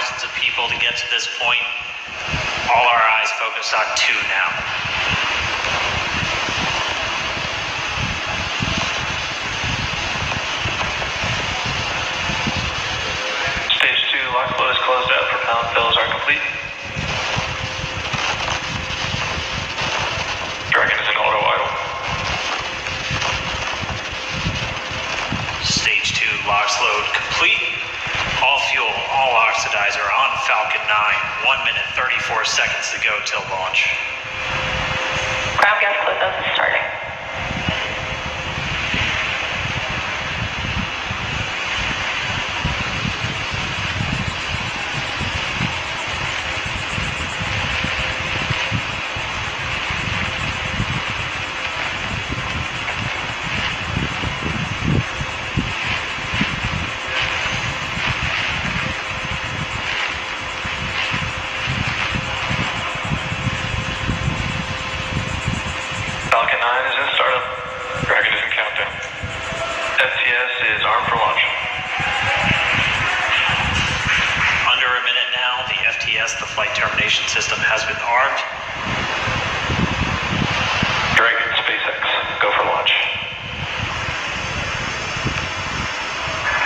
thousands of people to get to this point. All our eyes focused on 2 now. Stage 2 lock flow is closed out. Propellant fills are complete. Dragon is in auto idle. Stage 2 LOX load complete. All fuel, all oxidizer on Falcon 9. 1 minute 34 seconds to go till launch. Ground gas close-out is starting. Falcon 9 is in startup. Dragon is in countdown. FTS is armed for launch. Under a minute now, the FTS, the flight termination system, has been armed. Dragon, SpaceX, go for launch.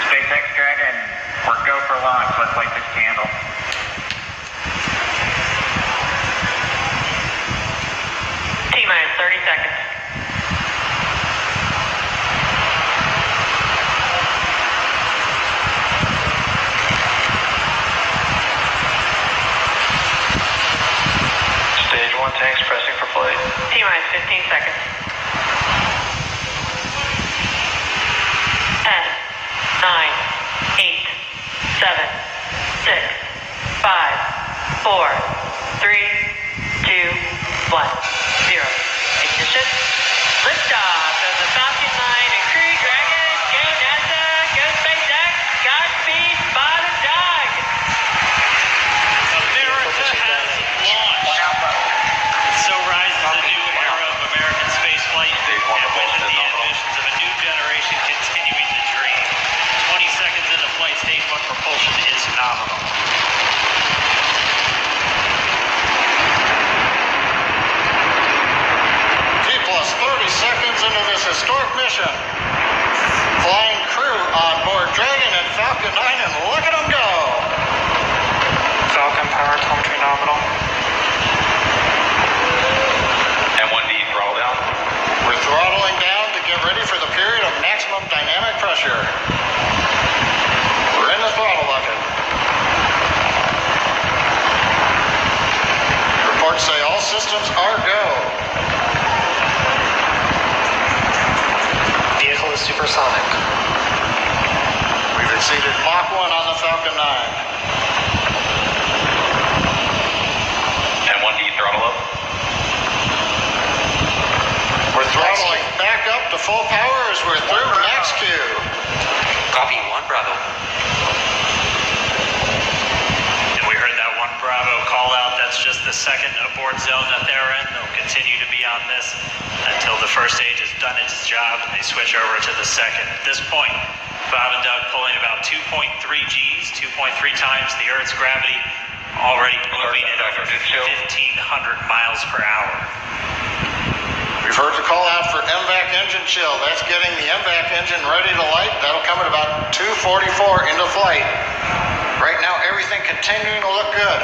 SpaceX Dragon, we're go for launch. Let's light this candle. T-minus 30 seconds. Stage 1 tanks pressing for flight. T-minus 15 seconds. 10, 9, 8, 7, 6, 5, 4, 3, 2, 1, 0. Ignition. Liftoff of the Falcon 9 and Crew Dragon. Go NASA. Go SpaceX. Godspeed. Bob and Doug. America has launched. So rises a new era of American spaceflight, and with it the ambitions of a new generation continuing the dream. 20 seconds into flight, stage 1 propulsion is nominal. T plus 30 seconds into this historic mission. Flying crew on board Dragon and Falcon 9, and look at them go. Falcon power telemetry nominal. And 1D throttle down. We're throttling down to get ready for the period of maximum dynamic pressure. We're in the throttle bucket. Reports say all systems are go. Vehicle is supersonic. We've exceeded Mach 1 on the Falcon 9. And 1D throttle up. We're throttling back up to full power as we're through max Q. Copy 1 Bravo. And we heard that 1 Bravo call out. That's just the second abort zone that they're in. They'll continue to be on this until the first stage has done its job and they switch over to the second. At this point, Bob and Doug pulling about 2.3 Gs, 2.3 times the Earth's gravity, already moving at over 1,500 miles per hour. We've heard the call out for MVAC engine chill. That's getting the MVAC engine ready to light. That'll come at about 2:44 into flight. Right now, everything continuing to look good.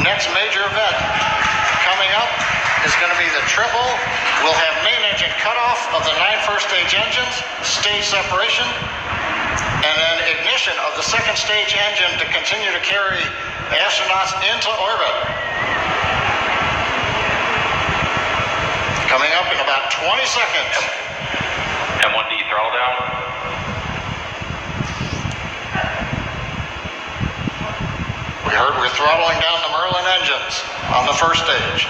Next major event coming up is going to be the triple. We'll have main engine cutoff of the 9 first stage engines, stage separation, and then ignition of the second stage engine to continue to carry astronauts into orbit. Coming up in about 20 seconds. And 1D throttle down. We heard we're throttling down the Merlin engines on the first stage.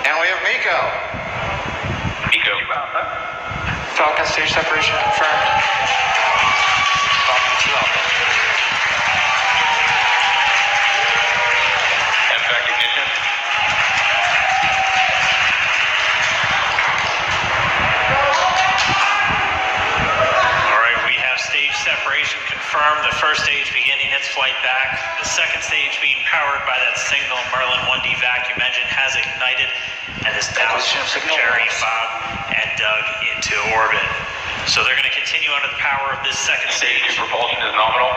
And we have MECO. MECO. Falcon stage separation confirmed. Falcon 2 Alpha. MVAC ignition. confirmed the first stage beginning its flight back. The second stage being powered by that single Merlin 1D vacuum engine has ignited and is now carrying Bob and Doug into orbit. So they're going to continue under the power of this second Stage stage, 2 propulsion is nominal.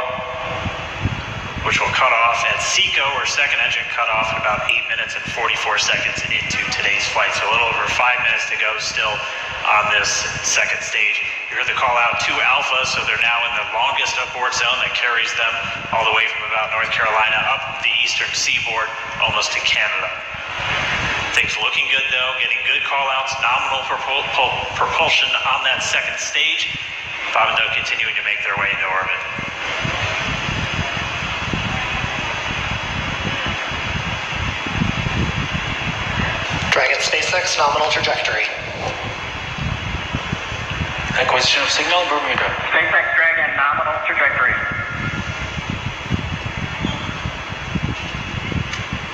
which will cut off at SECO, or second engine cut off, in about 8 minutes and 44 seconds into today's flight. So a little over 5 minutes to go still on this second stage. You heard the call out to Alpha, so they're now in the longest abort zone that carries them all the way from about North Carolina up the eastern seaboard, almost to Canada. Things looking good though, getting good call outs, nominal propulsion on that second stage. Bob and Doug continuing to make their way into orbit. Dragon SpaceX nominal trajectory. Acquisition of signal, Bermuda. SpaceX Dragon, nominal trajectory.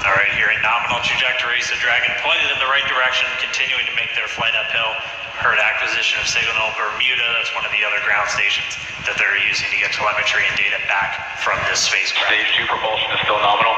All right, here in nominal trajectory, so Dragon pointed in the right direction, continuing to make their flight uphill. Heard acquisition of signal Bermuda, that's one of the other ground stations that they're using to get telemetry and data back from this spacecraft. Stage 2 propulsion is still nominal.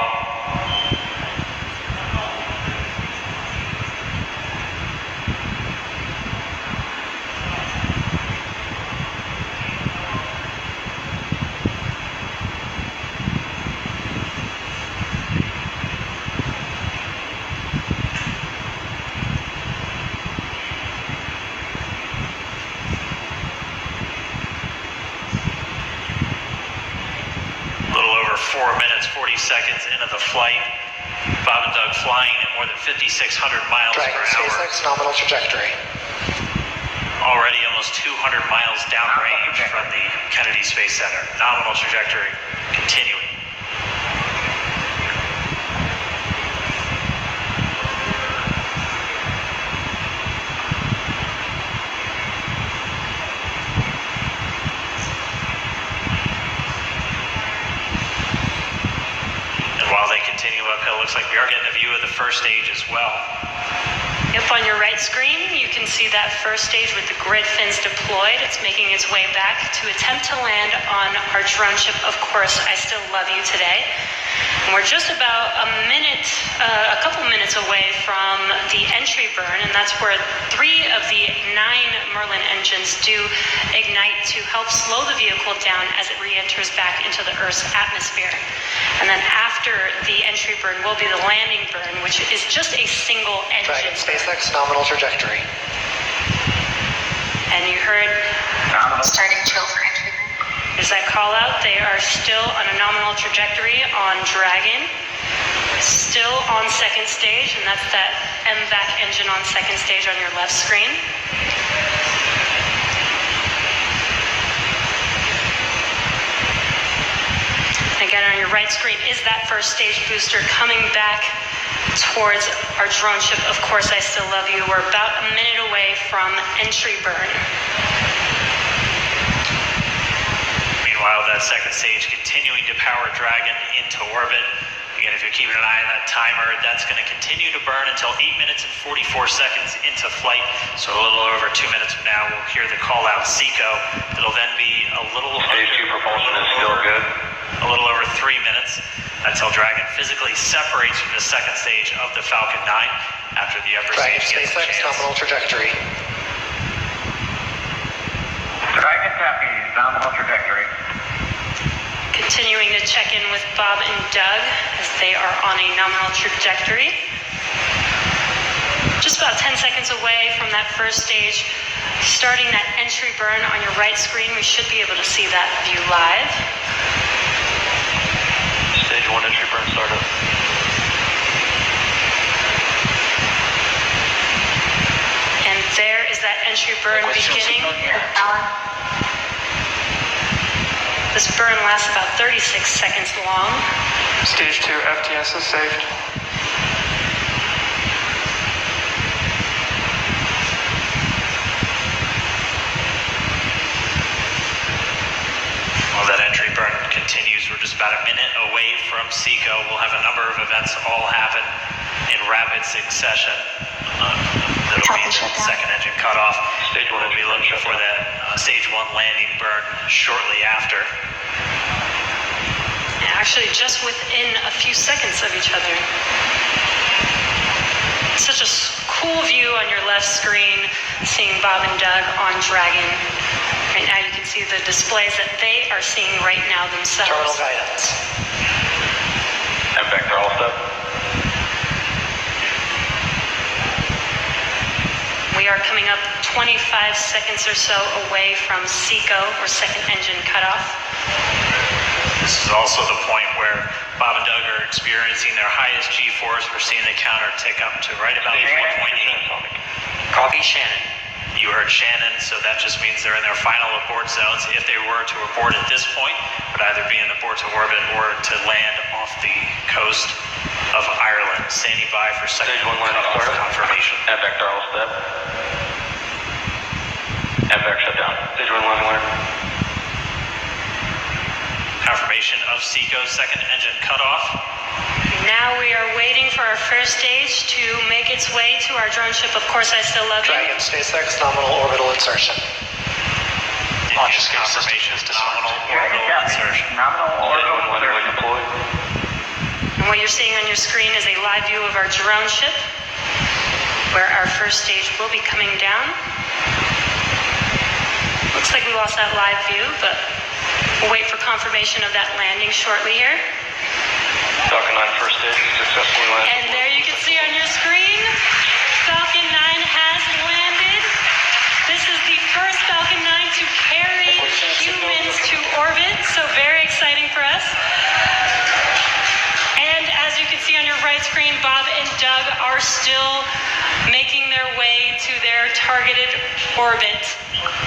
A little over 4 minutes, 40 seconds into the flight. Bob and Doug flying at more than 5,600 miles Dragon per hour. SpaceX nominal trajectory. Already almost 200 miles downrange from the Kennedy Space Center. Nominal trajectory continuing. And while they continue uphill, looks like we are getting a view of the first stage as well. Yep, on your right screen, you can see that first stage with the grid fins deployed. It's making its way back to attempt to land on our drone ship, Of Course, I Still Love You today. And we're just about a couple minutes away from the entry burn, and that's where 3 of the 9 Merlin engines do ignite to help slow the vehicle down as it re-enters back into the Earth's atmosphere. And then after the entry burn will be the landing burn, which is just a single engine. Dragon SpaceX nominal trajectory. And you heard Nominal. Starting chill for entry. is that call out. They are still on a nominal trajectory on Dragon, still on second stage, and that's that MVAC engine on second stage on your left screen. Again, on your right screen is that first stage booster coming back towards our drone ship, Of Course, I Still Love You. We're about a minute away from entry burn. Meanwhile, that second stage continuing to power Dragon into orbit. Again, if you're keeping an eye on that timer, that's going to continue to burn until 8 minutes and 44 seconds into flight. So a little over 2 minutes from now, we'll hear the call out SECO. It'll then be a little Stage 2 propulsion is still good. a little over 3 minutes until Dragon physically separates from the second stage of the Falcon 9 after the upper Dragon stage gets a SpaceX chance. nominal trajectory. Dragon copies, nominal trajectory. Continuing to check in with Bob and Doug as they are on a nominal trajectory. Just about 10 seconds away from that first stage, starting that entry burn on your right screen. We should be able to see that view live. Stage 1 entry burn startup. And there is that entry burn beginning. This burn lasts about 36 seconds long. Stage 2 FTS is saved. While that entry burn continues, we're just about a minute away from SECO. We'll have a number of events all happen in rapid rapid succession. That'll be until the second engine cutoff. Stage one We'll be looking for that stage 1 landing burn shortly after. Actually, just within a few seconds of each other. Such a cool view on your left screen, seeing Bob and Doug on Dragon. Right now you can see the displays that they are seeing right now themselves. Terminal guidance. And vector all step. We are coming up 25 seconds or so away from SECO, or second engine cutoff. This is also the point where Bob and Doug are experiencing their highest G-force. We're seeing the counter tick up to right about 4.8. Copy Shannon. You heard Shannon, so that just means they're in their final abort zones. If they were to abort at this point, would either be an abort to orbit or to land off the coast of Ireland. Standing by for second Stage 1 landing cutoff startup. confirmation. And vector all step. And vector shutdown. Stage 1 landing winner. Confirmation of SECO's second engine cutoff. Now we are waiting for our first stage to make its way to our drone ship. Of course, I still love you. Dragon SpaceX nominal orbital insertion. Did Launch get confirmation of nominal Dragon orbital copy. insertion. Nominal Stage 1 orbital landing insertion. deployed. And what you're seeing on your screen is a live view of our drone ship, where our first stage will be coming down. Looks like we lost that live view, but we'll wait for confirmation of that landing shortly here. Falcon 9 first stage successfully landed. And there you can see on your screen, Falcon 9 has landed. This is the first Falcon 9 to carry humans to orbit, so very exciting for us. And as you can see on your right screen, Bob and Doug are still making their way to their targeted orbit.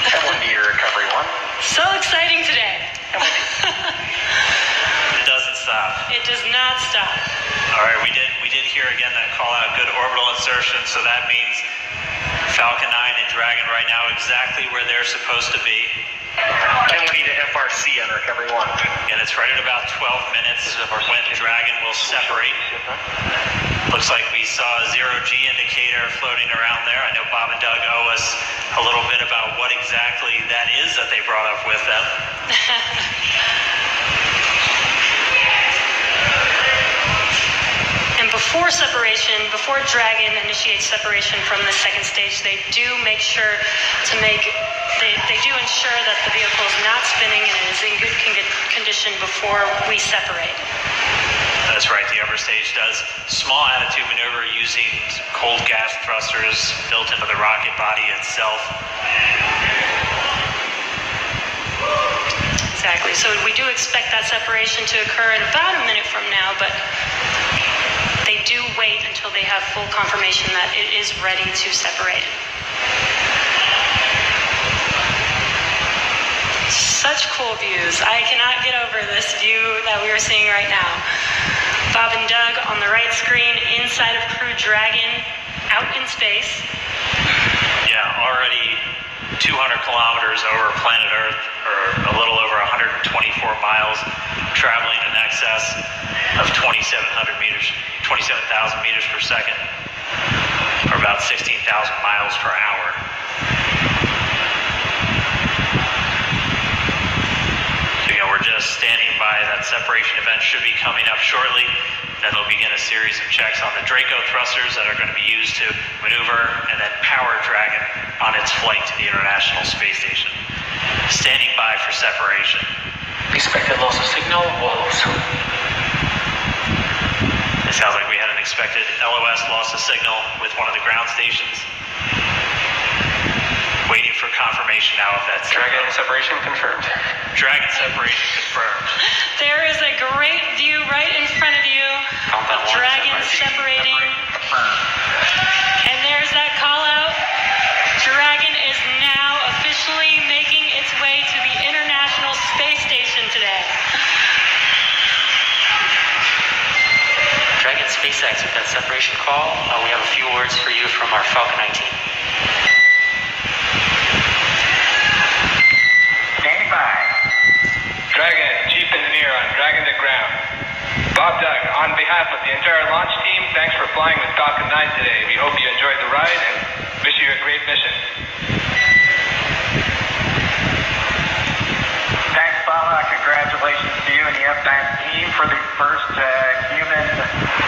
Everyone need a recovery one. So exciting today. It doesn't stop. It does not stop. All right, we did hear again that call out good orbital insertion, so that means Falcon 9 and Dragon right now exactly where they're supposed to be. And we need a FRC on recovery one. And it's right at about 12 minutes when Dragon will separate. Looks like we saw a zero-G indicator floating around there. I know Bob and Doug owe us a little bit about what exactly that is that they brought up with them. And before separation, before Dragon initiates separation from the second stage, they do make sure to they do ensure that the vehicle is not spinning and it is in good condition before we separate. That's right, the upper stage does small attitude maneuver using cold gas thrusters built into the rocket body itself. Exactly. So we do expect that separation to occur in about a minute from now, but they do wait until they have full confirmation that it is ready to separate. Such cool views. I cannot get over this view that we are seeing right now. Bob and Doug on the right screen, inside of Crew Dragon, out in space. Yeah, already 200 kilometers over planet Earth, or a little over 124 miles, traveling in excess of 27,000 meters per second, or about 16,000 miles per hour. So, we're just standing by. That separation event should be coming up shortly. Then they'll begin a series of checks on the Draco thrusters that are going to be used to maneuver and then power Dragon on its flight to the International Space Station. Standing by for separation. Expected loss of signal was. It sounds like we had an expected LOS loss of signal with one of the ground stations. Waiting for confirmation now of that Dragon separation confirmed. Dragon separation confirmed. There is a great view right in front of you of Dragon separating. And there's that call out. Dragon is now officially making its way to the International Space Station today. Dragon SpaceX with that separation call. We have a few words for you from our Falcon 19. Standing by. Dragon, Chief Engineer on Dragon to ground. Bob Doug, on behalf of the entire launch team, thanks for flying with Falcon 9 today. We hope you enjoyed the ride and wish you a great mission. Thanks, Paula. Congratulations to you and the FBAC team for the first human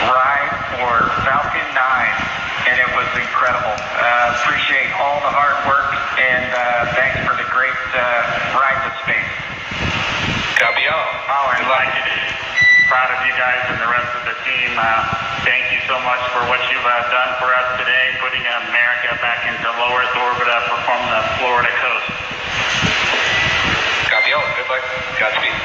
ride for Falcon 9. And it was incredible. Appreciate all the hard work and thanks for the great ride to space. Copy all. Oh, and like it is. Proud of you guys and the rest of the team. Thank you so much for what you've done for us today, putting America back into low Earth orbit from the Florida coast. Copy all. Good luck. Godspeed.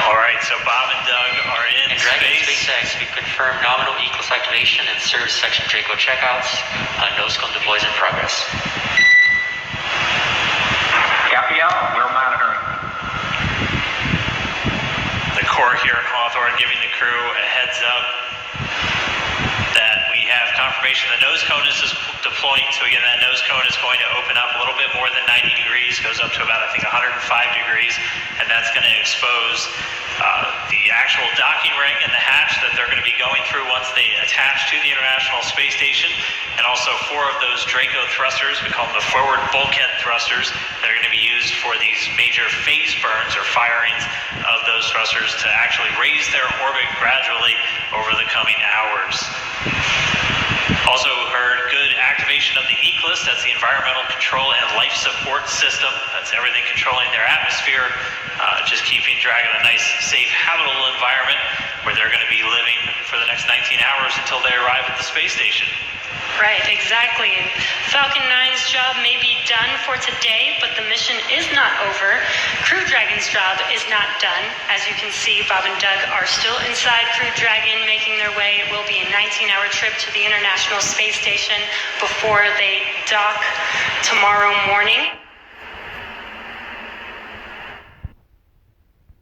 All right, so Bob and Doug are in And Dragon and space. SpaceX, we confirm nominal ECLS activation and service section Draco checkouts. Nose cone deploys in progress. Copy all. We're monitoring. The Corps here in Hawthorne giving the crew a heads up that we have confirmation the nose cone is deploying. So again, that nose cone is going to open up a little bit more than 90 degrees, goes up to about, I think, 105 degrees, and that's going to expose the actual docking ring and the hatch that they're going to be going through once they attach to the International Space Station, and also 4 of those Draco thrusters, we call them the forward bulkhead thrusters, that are going to be used for these major phase burns or firings of those thrusters to actually raise their orbit gradually over the coming hours. Also heard good activation of the ECLS, that's the Environmental Control and Life Support System. That's everything controlling their atmosphere, just keeping Dragon a nice, safe, habitable environment where they're going to be living for the next 19 hours until they arrive at the space station. Right, exactly. And Falcon 9's job may be done for today, but the mission is not over. Crew Dragon's job is not done. As you can see, Bob and Doug are still inside Crew Dragon, making their way. It will be a 19-hour trip to the International Space Station before they dock tomorrow morning.